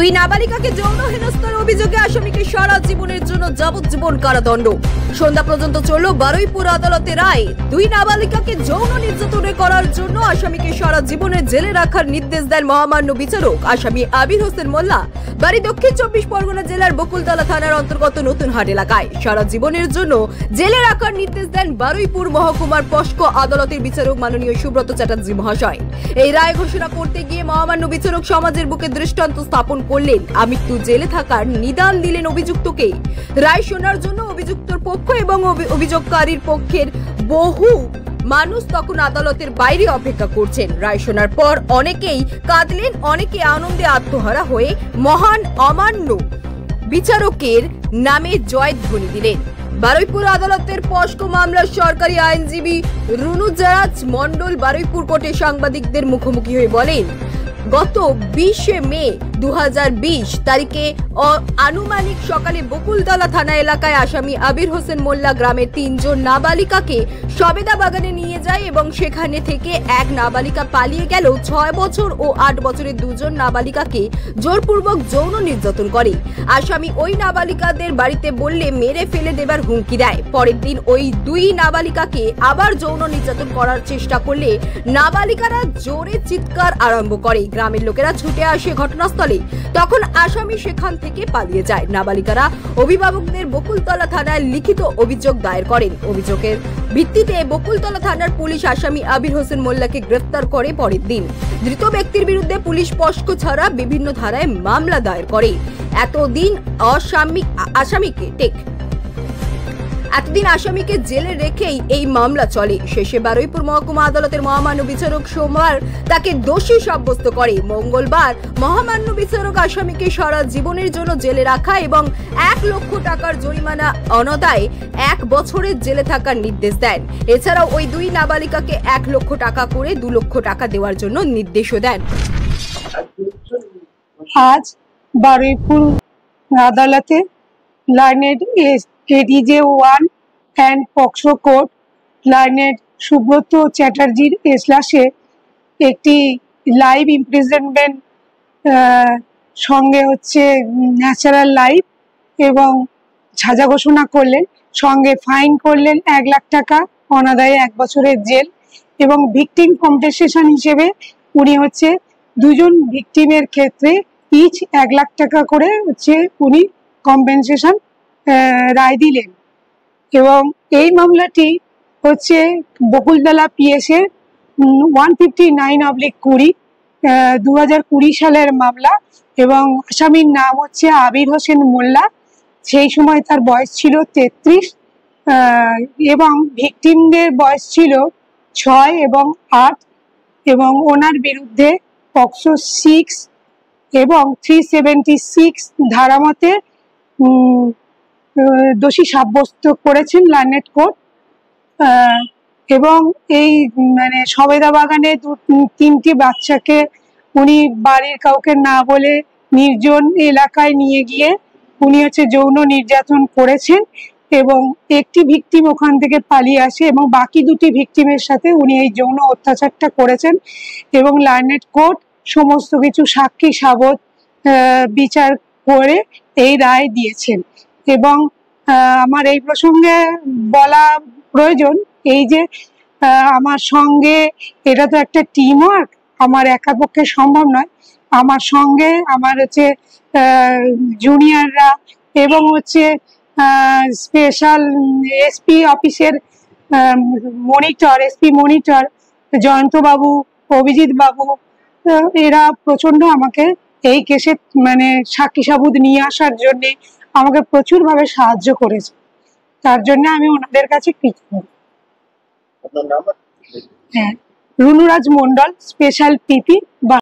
দুই নাবালিকাকে যৌন হেনস্থার অভিযোগে আসামিকে সারা জীবনের জন্য যাবজ্জীবন কারাদণ্ড। সন্ধ্যা পর্যন্ত চলল বারুইপুর আদালতে রায়। দুই নাবালিকাকে যৌন নির্যাতনে করার জন্য আসামিকে সারা জীবনের জেলে রাখার নির্দেশ দেন মহামান্য বিচারক। আসামি আবির হোসেন মোল্লা, বাড়ি দক্ষিণ 24 পরগনা জেলার বকুলতলা থানার অন্তর্গত নতুনহাট এলাকায়। সারা জীবনের জন্য জেলে রাখার নির্দেশ দেন বারুইপুর মহকুমার পস্কো আদালতের বিচারক মাননীয় সুব্রত চ্যাটার্জি মহাশয়। এই রায় ঘোষণা করতে গিয়ে মহামান্য বিচারক সমাজের বুকে দৃষ্টান্ত স্থাপন করলেন, আমৃত্যু জেলে থাকার নিদান দিলেন অভিযুক্তকে। রায় শোনার জন্য অভিযুক্তর পক্ষ এবং অভিযোগকারীর পক্ষের বহু মানুষ তখন আদালতের বাইরে অপেক্ষা করছেন। রায় শোনার পর অনেকেই কাঁদলেন, অনেকে আনন্দে আত্মহারা হয়ে মহান অমান্য বিচারকের নামে জয়ধ্বনি দিলেন। বারুইপুর আদালতের পস্কো মামলার সরকারি আইনজীবী রুনুজারাজ মন্ডল বারুইপুর কোর্টে সাংবাদিকদের মুখোমুখি হয়ে বলেন, গত 20 মে 2020 তারিখে আনুমানিক সকালে বকুলতলা থানা এলাকায় আসামি আবির হোসেন মোল্লা গ্রামের 3 জন নাবালিকাকে সবেদা বাগানে নিয়ে যায় এবং সেখানে থেকে এক নাবালিকা পালিয়ে গেল। 6 বছর ও 8 বছরের 2 জন নাবালিকাকে জোরপূর্বক যৌন নির্যাতন করে। আসামি ওই নাবালিকাদের বাড়িতে বললে মেরে ফেলে দেবার হুমকি দেয়। পরের দিন ওই দুই নাবালিকাকে আবার যৌন নির্যাতন করার চেষ্টা করলে নাবালিকারা জোরে চিৎকার আরম্ভ করে। গ্রামের লোকেরা ছুটে আসে ঘটনাস্থলে, তখন আসামি সেখান থেকে পালিয়ে যায়। নাবালিকারা অভিভাবকদের বকুলতলা থানায় লিখিত অভিযোগ দায়ের করেন। অভিযোগের ভিত্তিতে বকুলতলা থানার পুলিশ আসামি আবির হোসেন মোল্লাকে গ্রেফতার করে। পরের দিন ধৃত ব্যক্তির বিরুদ্ধে পুলিশ পস্কো ছাড়া বিভিন্ন ধারায় মামলা দায়ের করে। এতদিন আসামিকে জেলে রেখেই এই মামলা চলে। শেষে বারুইপুর মহকুমা আদালতের মহামান্য বিচারক সোমবার তাকে দোষী সাব্যস্ত করে। মঙ্গলবার মহামান্য বিচারক আসামিকে সারা জীবনের জন্য জেলে রাখা এবং 1 লক্ষ টাকার জরিমানা অনাদায়ে 1 বছরের জেলে থাকার নির্দেশ দেন। এছাড়াও ওই দুই নাবালিকাকে 1 লক্ষ টাকা করে 2 লক্ষ টাকা দেওয়ার জন্য নির্দেশও দেন। আজ বারুইপুর আদালতে learned ADJ 1 and POCSO court learned Subrata চ্যাটার্জির এজলাসে একটি লাইভ ইমপ্রিজনমেন্ট সঙ্গে হচ্ছে ন্যাচারাল লাইফ এবং সাজা ঘোষণা করলেন। সঙ্গে ফাইন করলেন 1 লাখ টাকা, অনাদায়ে 1 বছরের জেল এবং ভিকটিম কম্পেনসেশন হিসেবে উনি হচ্ছে 2 জন ভিকটিমের ক্ষেত্রে ইচ 1 লাখ টাকা করে হচ্ছে উনি কম্পেনসেশন রায় দিলেন। এবং এই মামলাটি হচ্ছে বকুলতলা PS এর 159/20 2020 সালের মামলা এবং আসামির নাম হচ্ছে আবির হোসেন মোল্লা। সেই সময় তার বয়স ছিল 33 এবং ভিকটিমদের বয়স ছিল 6 এবং 8 এবং ওনার বিরুদ্ধে পক্সো 6 এবং 376 ধারা মতে দোষী সাব্যস্ত করেছেন লার্নেড কোর্ট। এবং এই সবেদা বাগানে 3টি বাচ্চাকে উনি বাড়ির কাউকে না বলে নির্জন এলাকায় নিয়ে গিয়ে উনি হচ্ছে যৌন নির্যাতন করেছেন এবং একটি ভিকটিম ওখান থেকে পালিয়ে আসে এবং বাকি 2টি ভিকটিমের সাথে উনি এই যৌন অত্যাচারটা করেছেন এবং লার্নেড কোর্ট সমস্ত কিছু সাক্ষী সাবত বিচার করে এই রায় দিয়েছেন। এবং আমার এই প্রসঙ্গে বলা প্রয়োজন এই যে আমার সঙ্গে এটা তো একটা টিম ওয়ার্ক, আমার একা পক্ষে সম্ভব নয়। আমার সঙ্গে আমার হচ্ছে জুনিয়ররা এবং হচ্ছে স্পেশাল SP অফিসের SP মনিটর জয়ন্তবাবু, অভিজিৎ বাবু, এরা প্রচন্ড আমাকে এই কেসে সাক্ষী সাবুত নিয়ে আসার জন্য আমাকে প্রচুরভাবে সাহায্য করেছে। তার জন্য আমি ওনাদের কাছে কৃতজ্ঞ। হ্যাঁ, রুনুরাজ মন্ডল, স্পেশাল PP।